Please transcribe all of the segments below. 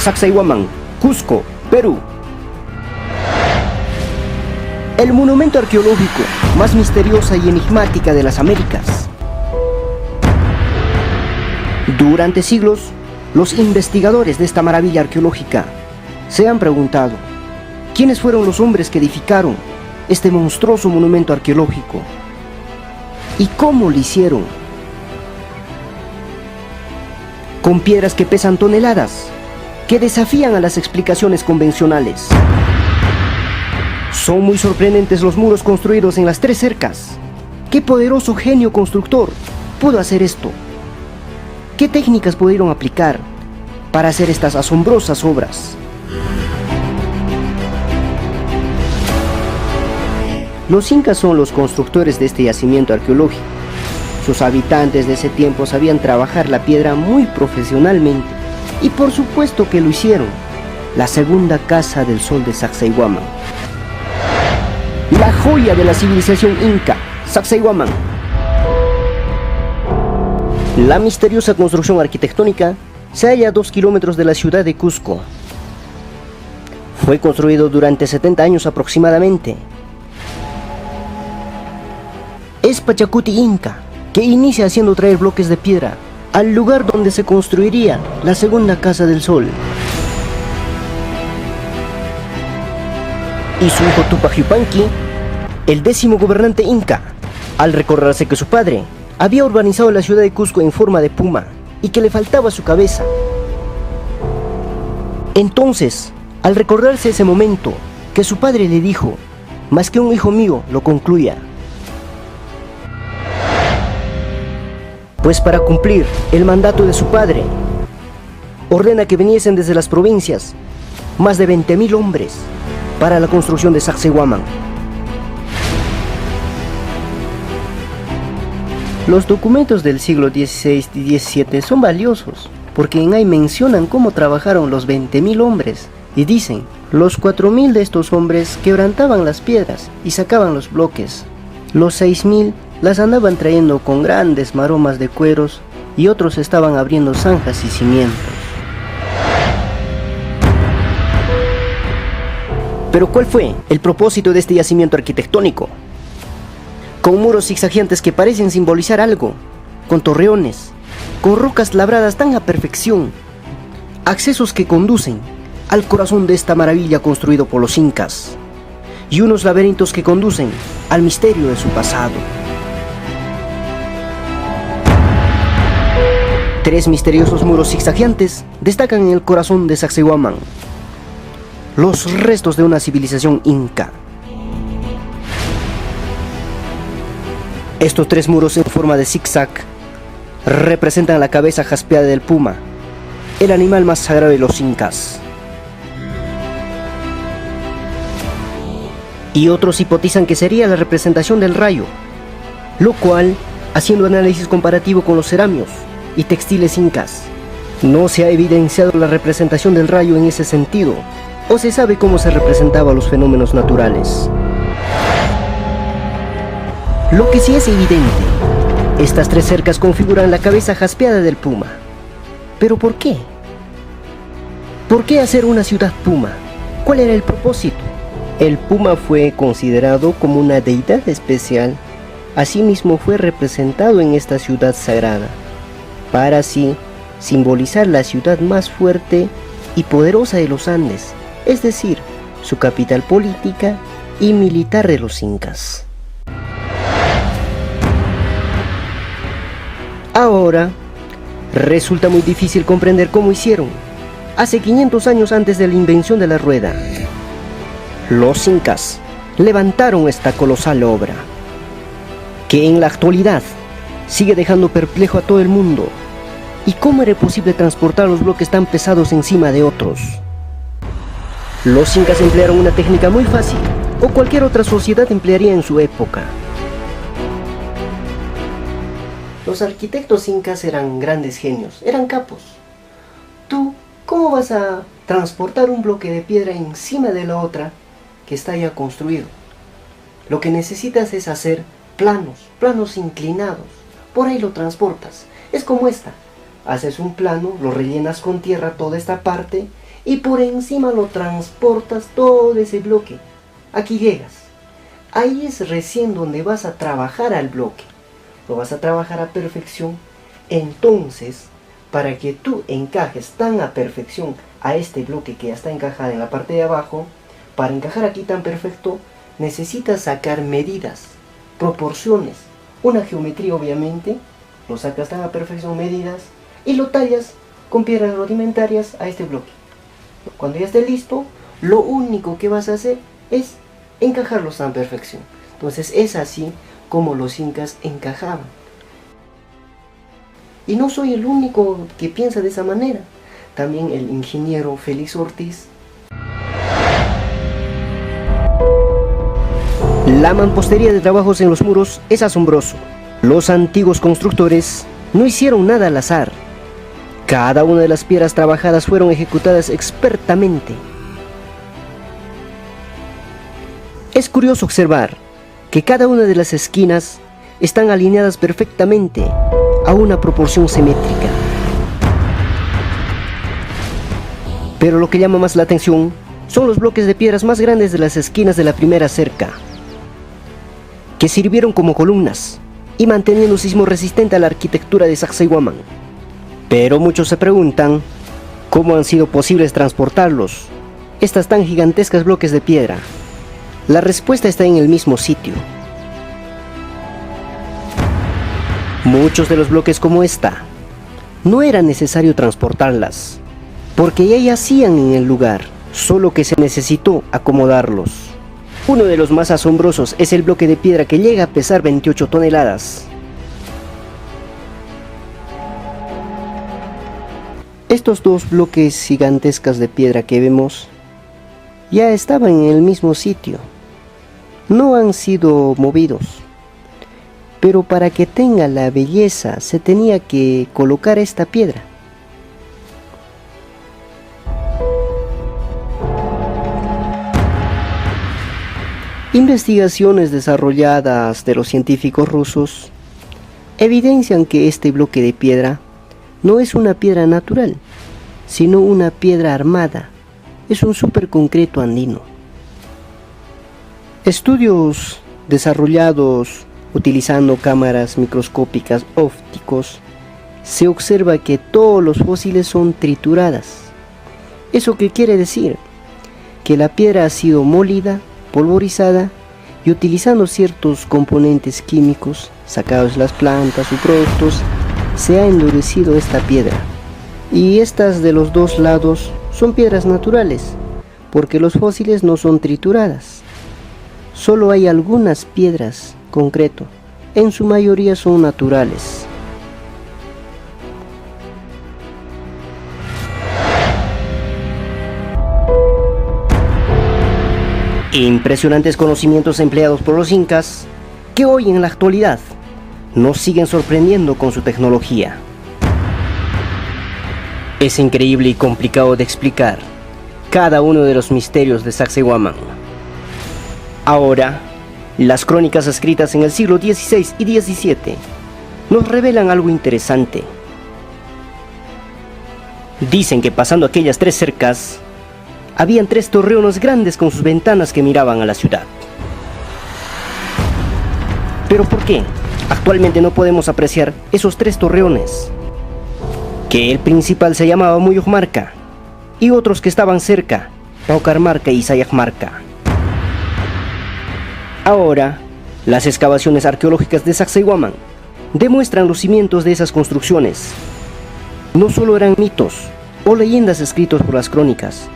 Sacsayhuamán, Cusco, Perú. El monumento arqueológico más misteriosa y enigmática de las Américas. Durante siglos, los investigadores de esta maravilla arqueológica se han preguntado, ¿quiénes fueron los hombres que edificaron este monstruoso monumento arqueológico? ¿Y cómo lo hicieron? Con piedras que pesan toneladas, que desafían a las explicaciones convencionales. Son muy sorprendentes los muros construidos en las tres cercas. ¿Qué poderoso genio constructor pudo hacer esto? ¿Qué técnicas pudieron aplicar para hacer estas asombrosas obras? Los incas son los constructores de este yacimiento arqueológico. Sus habitantes de ese tiempo sabían trabajar la piedra muy profesionalmente y por supuesto que lo hicieron. La segunda casa del sol de Sacsayhuamán. La joya de la civilización inca, Sacsayhuamán. La misteriosa construcción arquitectónica se halla a 2 kilómetros de la ciudad de Cusco. Fue construido durante 70 años aproximadamente. Es Pachacuti Inca, que inicia haciendo traer bloques de piedra al lugar donde se construiría la segunda casa del sol. Y su hijo Tupac Yupanqui, el 10º gobernante inca, al recordarse que su padre había urbanizado la ciudad de Cusco en forma de puma y que le faltaba su cabeza. Entonces, al recordarse ese momento, que su padre le dijo, más que un hijo mío lo concluya. Pues para cumplir el mandato de su padre, ordena que viniesen desde las provincias más de 20.000 hombres para la construcción de Sacsayhuamán. Los documentos del siglo XVI y XVII son valiosos, porque en ahí mencionan cómo trabajaron los 20.000 hombres, y dicen, los 4.000 de estos hombres quebrantaban las piedras y sacaban los bloques, los 6.000 las andaban trayendo con grandes maromas de cueros y otros estaban abriendo zanjas y cimientos. Pero ¿cuál fue el propósito de este yacimiento arquitectónico? Con muros zigzagueantes que parecen simbolizar algo, con torreones, con rocas labradas tan a perfección, accesos que conducen al corazón de esta maravilla construido por los incas, y unos laberintos que conducen al misterio de su pasado. 3 misteriosos muros zigzagueantes destacan en el corazón de Sacsayhuamán, los restos de una civilización inca. Estos 3 muros en forma de zigzag representan la cabeza jaspeada del puma, el animal más sagrado de los incas. Y otros hipotizan que sería la representación del rayo, lo cual, haciendo análisis comparativo con los ceramios y textiles incas, no se ha evidenciado la representación del rayo en ese sentido, o se sabe cómo se representaban los fenómenos naturales. Lo que sí es evidente, estas 3 cercas configuran la cabeza jaspeada del puma. ¿Pero por qué? ¿Por qué hacer una ciudad puma? ¿Cuál era el propósito? El puma fue considerado como una deidad especial, asimismo fue representado en esta ciudad sagrada, para así simbolizar la ciudad más fuerte y poderosa de los Andes, es decir, su capital política y militar de los incas. Ahora, resulta muy difícil comprender cómo hicieron, hace 500 años antes de la invención de la rueda. Los incas levantaron esta colosal obra, que en la actualidad sigue dejando perplejo a todo el mundo. ¿Y cómo era posible transportar los bloques tan pesados encima de otros? Los incas emplearon una técnica muy fácil, o cualquier otra sociedad emplearía en su época. Los arquitectos incas eran grandes genios, eran capos. ¿Tú cómo vas a transportar un bloque de piedra encima de la otra que está ya construido? Lo que necesitas es hacer planos inclinados. Por ahí lo transportas. Es como esta. Haces un plano, lo rellenas con tierra toda esta parte y por encima lo transportas todo ese bloque. Aquí llegas. Ahí es recién donde vas a trabajar al bloque. Lo vas a trabajar a perfección. Entonces, para que tú encajes tan a perfección a este bloque que ya está encajado en la parte de abajo, para encajar aquí tan perfecto, necesitas sacar medidas, proporciones, una geometría obviamente, lo sacas tan a perfección, medidas, y lo tallas con piedras rudimentarias a este bloque. Cuando ya esté listo, lo único que vas a hacer es encajarlos a perfección. Entonces es así como los incas encajaban. Y no soy el único que piensa de esa manera. También el ingeniero Félix Ortiz. La mampostería de trabajos en los muros es asombroso. Los antiguos constructores no hicieron nada al azar. Cada una de las piedras trabajadas fueron ejecutadas expertamente. Es curioso observar que cada una de las esquinas están alineadas perfectamente a una proporción simétrica. Pero lo que llama más la atención son los bloques de piedras más grandes de las esquinas de la primera cerca, que sirvieron como columnas y manteniendo un sismo resistente a la arquitectura de Sacsayhuamán. Pero muchos se preguntan cómo han sido posibles transportarlos, estas tan gigantescas bloques de piedra. La respuesta está en el mismo sitio. Muchos de los bloques como esta, no era necesario transportarlas, porque ya yacían en el lugar, solo que se necesitó acomodarlos. Uno de los más asombrosos es el bloque de piedra que llega a pesar 28 toneladas. Estos dos bloques gigantescas de piedra que vemos ya estaban en el mismo sitio, no han sido movidos, pero para que tenga la belleza se tenía que colocar esta piedra. Investigaciones desarrolladas de los científicos rusos evidencian que este bloque de piedra no es una piedra natural, sino una piedra armada. Es un superconcreto andino. Estudios desarrollados utilizando cámaras microscópicas ópticos, se observa que todos los fósiles son trituradas. ¿Eso qué quiere decir? Que la piedra ha sido molida, polvorizada y utilizando ciertos componentes químicos sacados de las plantas o productos, se ha endurecido esta piedra. Y estas de los dos lados son piedras naturales, porque los fósiles no son trituradas. Solo hay algunas piedras concreto, en su mayoría son naturales. Impresionantes conocimientos empleados por los incas, que hoy en la actualidad nos siguen sorprendiendo con su tecnología. Es increíble y complicado de explicar cada uno de los misterios de Sacsayhuamán. Ahora, las crónicas escritas en el siglo XVI y XVII nos revelan algo interesante. Dicen que pasando aquellas tres cercas, habían tres torreones grandes con sus ventanas que miraban a la ciudad. ¿Pero por qué? Actualmente no podemos apreciar esos tres torreones. Que el principal se llamaba Muyujmarca y otros que estaban cerca, Paucarmarca y Sayajmarca. Ahora, las excavaciones arqueológicas de Sacsayhuamán demuestran los cimientos de esas construcciones. No solo eran mitos o leyendas escritos por las crónicas,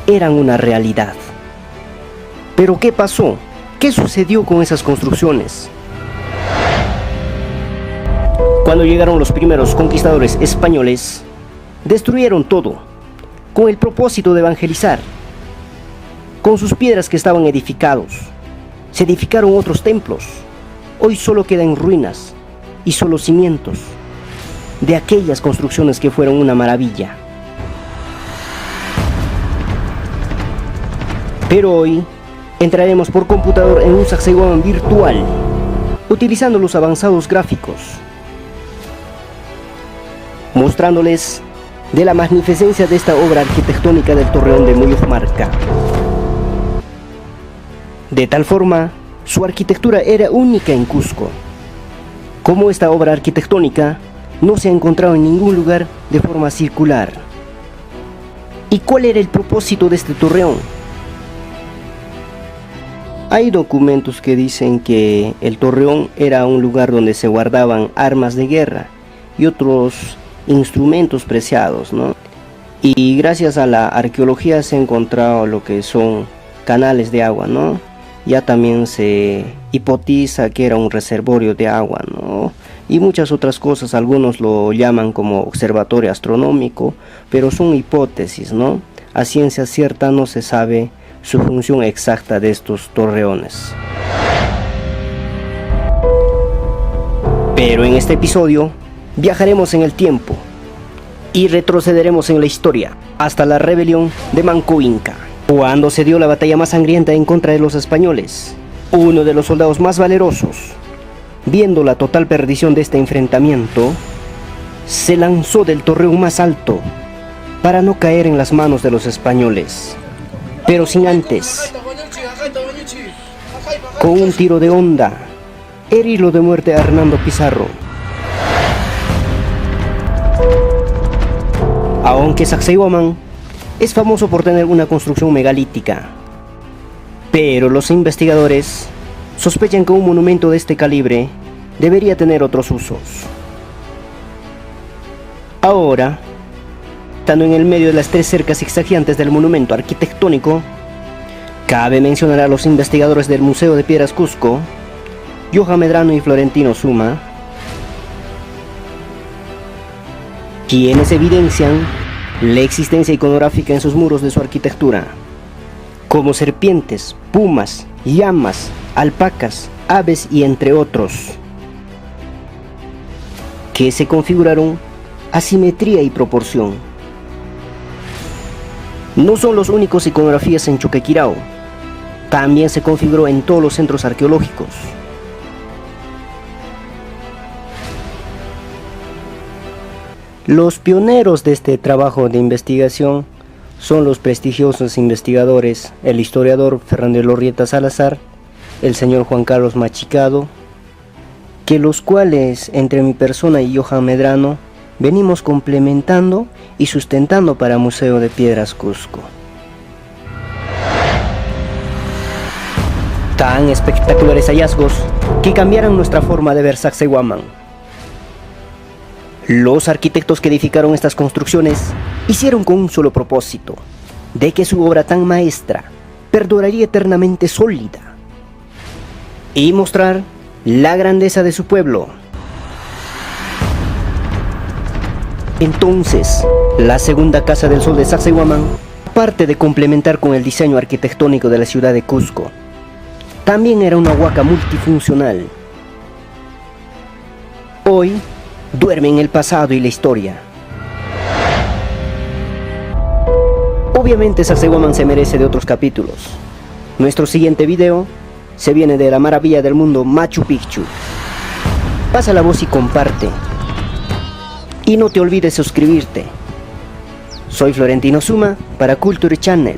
eran una realidad. ¿Pero qué pasó? ¿Qué sucedió con esas construcciones? Cuando llegaron los primeros conquistadores españoles, destruyeron todo, con el propósito de evangelizar. Con sus piedras que estaban edificados, se edificaron otros templos. Hoy solo quedan ruinas y solo cimientos de aquellas construcciones que fueron una maravilla. Pero hoy entraremos por computador en un Sacsayhuamán virtual, utilizando los avanzados gráficos, mostrándoles de la magnificencia de esta obra arquitectónica del Torreón de Muyumarca. De tal forma, su arquitectura era única en Cusco. Como esta obra arquitectónica no se ha encontrado en ningún lugar de forma circular. ¿Y cuál era el propósito de este torreón? Hay documentos que dicen que el torreón era un lugar donde se guardaban armas de guerra y otros instrumentos preciados, ¿no? Y gracias a la arqueología se ha encontrado lo que son canales de agua, ¿no? Ya también se hipotiza que era un reservorio de agua, ¿no? Y muchas otras cosas, algunos lo llaman como observatorio astronómico, pero son hipótesis, ¿no? A ciencia cierta no se sabe su función exacta de estos torreones. Pero en este episodio viajaremos en el tiempo y retrocederemos en la historia hasta la rebelión de Manco Inca, cuando se dio la batalla más sangrienta en contra de los españoles. Uno de los soldados más valerosos, viendo la total perdición de este enfrentamiento, se lanzó del torreón más alto para no caer en las manos de los españoles, pero sin antes, con un tiro de honda, herirlo de muerte a Hernando Pizarro. Aunque Sacsayhuamán es famoso por tener una construcción megalítica, pero los investigadores sospechan que un monumento de este calibre debería tener otros usos. Ahora, estando en el medio de las tres cercas zigzagueantes del monumento arquitectónico, cabe mencionar a los investigadores del Museo de Piedras Cusco, Johan Medrano y Florentino Zuma, quienes evidencian la existencia iconográfica en sus muros de su arquitectura, como serpientes, pumas, llamas, alpacas, aves y entre otros, que se configuraron a simetría y proporción. No son los únicos iconografías en Choquequirao, también se configuró en todos los centros arqueológicos. Los pioneros de este trabajo de investigación son los prestigiosos investigadores, el historiador Fernando Elorrieta Salazar, el señor Juan Carlos Machicado, que los cuales, entre mi persona y Johan Medrano, venimos complementando y sustentando para Museo de Piedras Cusco. Tan espectaculares hallazgos que cambiaron nuestra forma de ver Sacsayhuamán. Los arquitectos que edificaron estas construcciones hicieron con un solo propósito, de que su obra tan maestra perduraría eternamente sólida y mostrar la grandeza de su pueblo. Entonces, la segunda Casa del Sol de Sacsayhuamán, aparte de complementar con el diseño arquitectónico de la ciudad de Cusco, también era una huaca multifuncional. Hoy, duerme en el pasado y la historia. Obviamente Sacsayhuamán se merece de otros capítulos. Nuestro siguiente video se viene de la maravilla del mundo Machu Picchu. Pasa la voz y comparte. Y no te olvides suscribirte. Soy Florentino Zuma para Culture Channel.